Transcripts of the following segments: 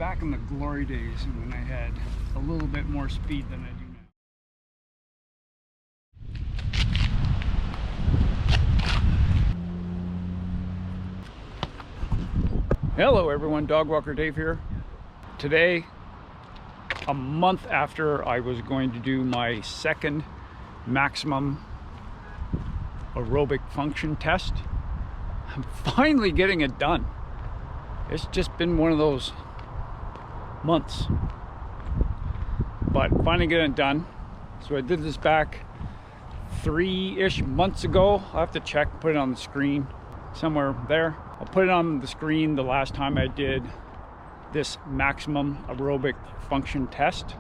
back in the glory days when I had a little bit more speed than I do now. Hello everyone, Dog Walker Dave here. Today, a month after I was going to do my second maximum aerobic function test, I'm finally getting it done. It's just been one of those months, but finally getting it done. So I did this back 3-ish months ago. I'll have to check, put it on the screen somewhere there. I'll put it on the screen the last time I did this maximum aerobic function test.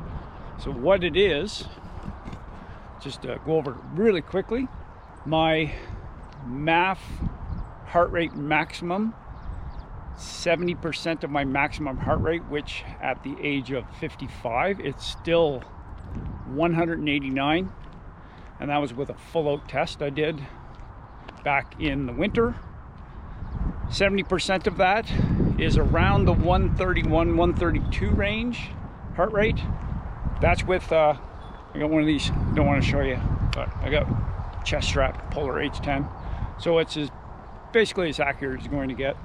So what it is, just to go over really quickly, my MAF heart rate maximum, 70% of my maximum heart rate, which at the age of 55, it's still 189. And that was with a full out test I did back in the winter. 70% of that is around the 131, 132 range heart rate. That's with, I got one of these, don't want to show you, but I got chest strap Polar H10. So it's basically as accurate as it's going to get.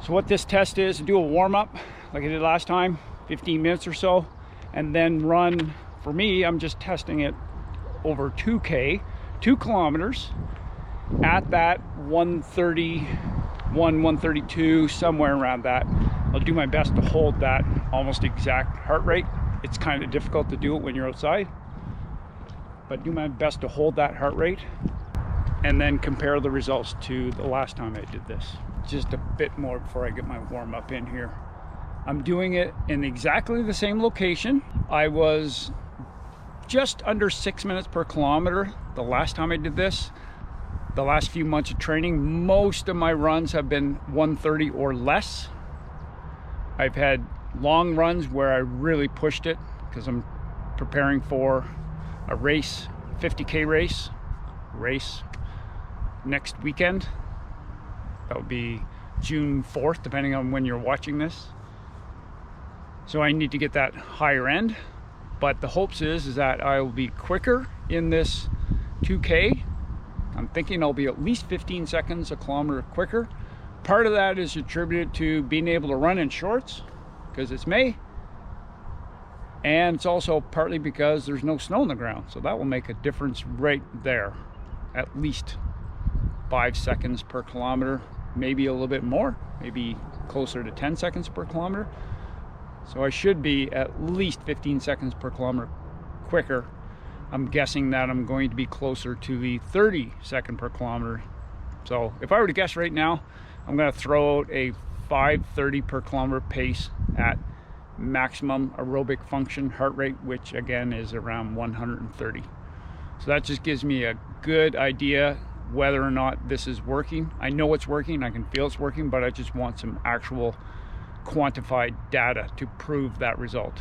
So what this test is, do a warm-up like I did last time, 15 minutes or so, and then run. For me, I'm just testing it over 2 kilometers at that 131, 132, somewhere around that. I'll do my best to hold that almost exact heart rate. It's kind of difficult to do it when you're outside, but do my best to hold that heart rate and then compare the results to the last time I did this. Just a bit more before I get my warm-up in here. I'm doing it in exactly the same location. I was just under 6 minutes per kilometer the last time I did this. The last few months of training, most of my runs have been 130 or less. I've had long runs where I really pushed it because I'm preparing for a race, 50K race next weekend. That would be June 4th, depending on when you're watching this. So I need to get that higher end, but the hopes is that I will be quicker in this 2K. I'm thinking I'll be at least 15 seconds a kilometer quicker. Part of that is attributed to being able to run in shorts because it's May, and it's also partly because there's no snow on the ground, so that will make a difference right there. At least 5 seconds per kilometer, maybe a little bit more, maybe closer to 10 seconds per kilometer. So I should be at least 15 seconds per kilometer quicker. I'm guessing that I'm going to be closer to the 30 second per kilometer. So if I were to guess right now, I'm going to throw out a 5:30 per kilometer pace at maximum aerobic function heart rate, which again is around 130. So that just gives me a good idea whether or not this is working. I know it's working, I can feel it's working, but I just want some actual quantified data to prove that result.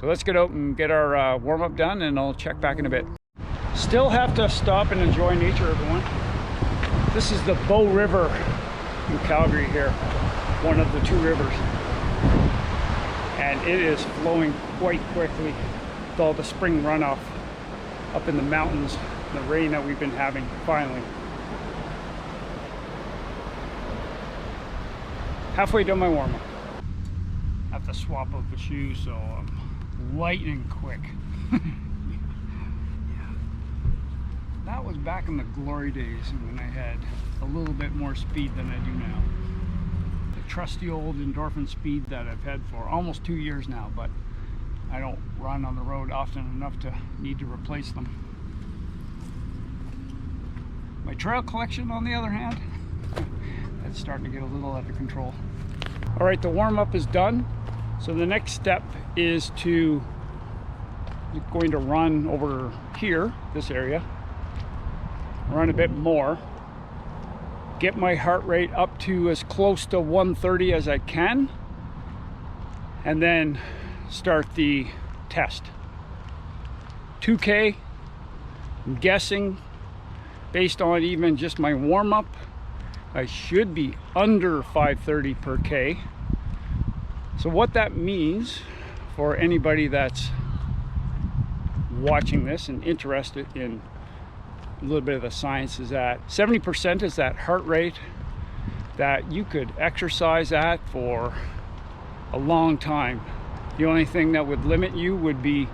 So let's get out and get our warm-up done, and I'll check back in a bit. Still have to stop and enjoy nature, everyone. This is the Bow River in Calgary here, one of the 2 rivers. And it is flowing quite quickly with all the spring runoff up in the mountains, the rain that we've been having finally. Halfway done my warm-up. Have to swap out the shoes, so I'm lightning quick. Yeah. That was back in the glory days when I had a little bit more speed than I do now. The trusty old endorphin speed that I've had for almost 2 years now, but I don't run on the road often enough to need to replace them. My trail collection, on the other hand, that's starting to get a little out of control. All right, the warm-up is done. So the next step is going to run over here, this area, run a bit more, get my heart rate up to as close to 130 as I can, and then start the test. 2K, I'm guessing, based on even just my warm-up, I should be under 530 per K. So what that means for anybody that's watching this and interested in a little bit of the science is that 70% is that heart rate that you could exercise at for a long time. The only thing that would limit you would be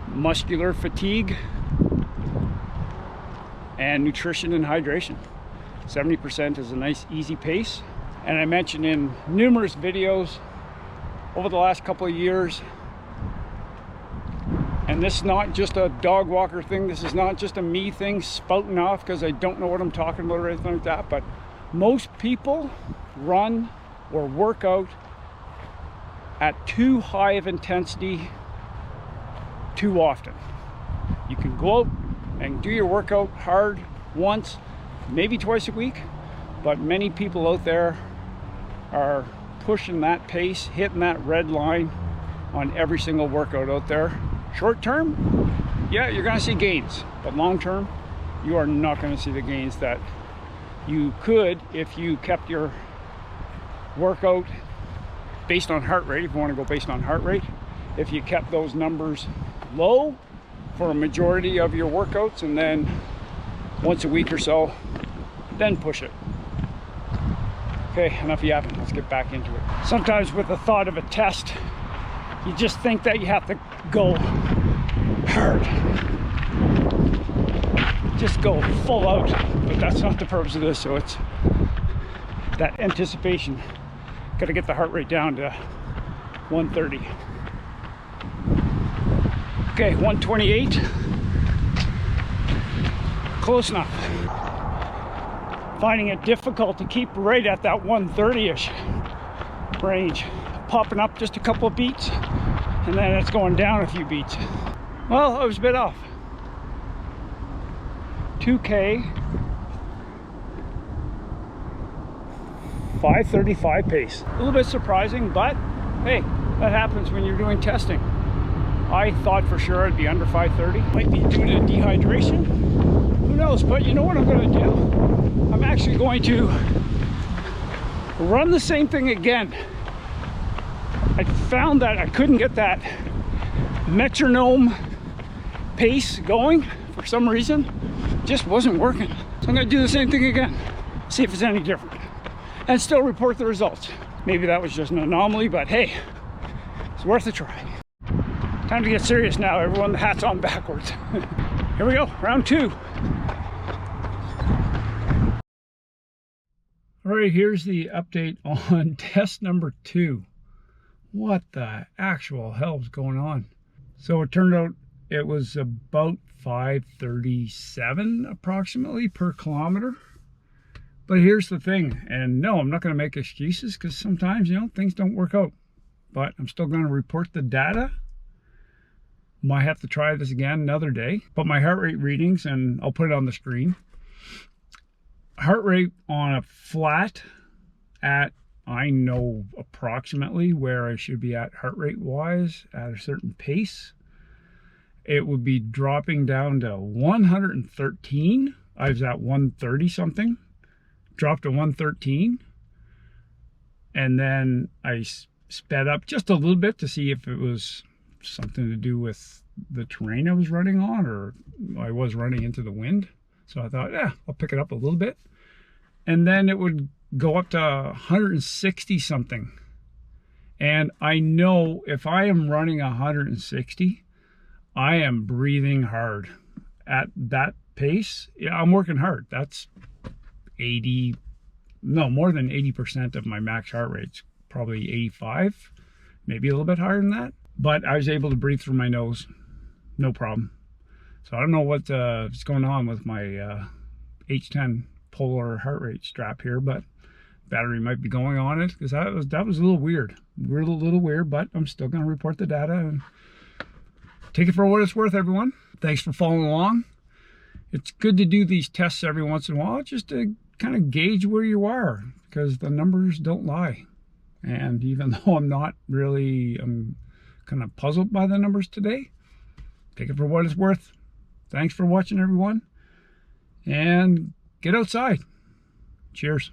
muscular fatigue and nutrition and hydration. 70% is a nice easy pace. And I mentioned in numerous videos over the last couple of years, and this is not just a dog walker thing, this is not just a me thing spouting off because I don't know what I'm talking about or anything like that, but most people run or work out at too high of intensity too often. You can go out and do your workout hard once, maybe twice a week, but many people out there are pushing that pace, hitting that red line on every single workout out there. Short term, yeah, you're gonna see gains, but long term, you are not gonna see the gains that you could if you kept your workout based on heart rate. If you want to go based on heart rate, if you kept those numbers low for a majority of your workouts, and then once a week or so, then push it. Okay, enough yapping, let's get back into it. Sometimes with the thought of a test, you just think that you have to go hard. Just go full out, but that's not the purpose of this. So it's that anticipation. Got to get the heart rate down to 130. Okay, 128. Close enough. Finding it difficult to keep right at that 130-ish range. Popping up just a couple of beats, and then it's going down a few beats. Well, I was a bit off. 2K, 5:35 pace. A little bit surprising, but hey, that happens when you're doing testing. I thought for sure I'd be under 5:30. Might be due to dehydration. Who knows? But you know what I'm going to do? I'm actually going to run the same thing again. I found that I couldn't get that metronome pace going for some reason. Just wasn't working. So I'm going to do the same thing again, see if it's any different, and still report the results. Maybe that was just an anomaly, but hey, it's worth a try. Time to get serious now, everyone. The hat's on backwards. Here we go, round 2. All right, here's the update on test number 2. What the actual hell's going on? So it turned out it was about 5:37 approximately per kilometer. But here's the thing, and no, I'm not going to make excuses because sometimes, you know, things don't work out. But I'm still going to report the data. Might have to try this again another day. But my heart rate readings, and I'll put it on the screen. Heart rate on a flat at, I know approximately where I should be at heart rate wise at a certain pace. It would be dropping down to 113. I was at 130 something, dropped to 113. And then I sped up just a little bit to see if it was something to do with the terrain I was running on, or I was running into the wind. So I thought, yeah, I'll pick it up a little bit. And then it would go up to 160 something. And I know if I am running 160, I am breathing hard at that pace. Yeah, I'm working hard. That's 80, no, more than 80% of my max heart rate's probably 85, maybe a little bit higher than that. But I was able to breathe through my nose, no problem. So I don't know what's going on with my H10 polar heart rate strap here, but battery might be going on it, because that was a little weird. A little weird, but I'm still going to report the data and take it for what it's worth, everyone. Thanks for following along. It's good to do these tests every once in a while, just to kind of gauge where you are, because the numbers don't lie. And even though I'm kind of puzzled by the numbers today, take it for what it's worth. Thanks for watching, everyone, and get outside. Cheers.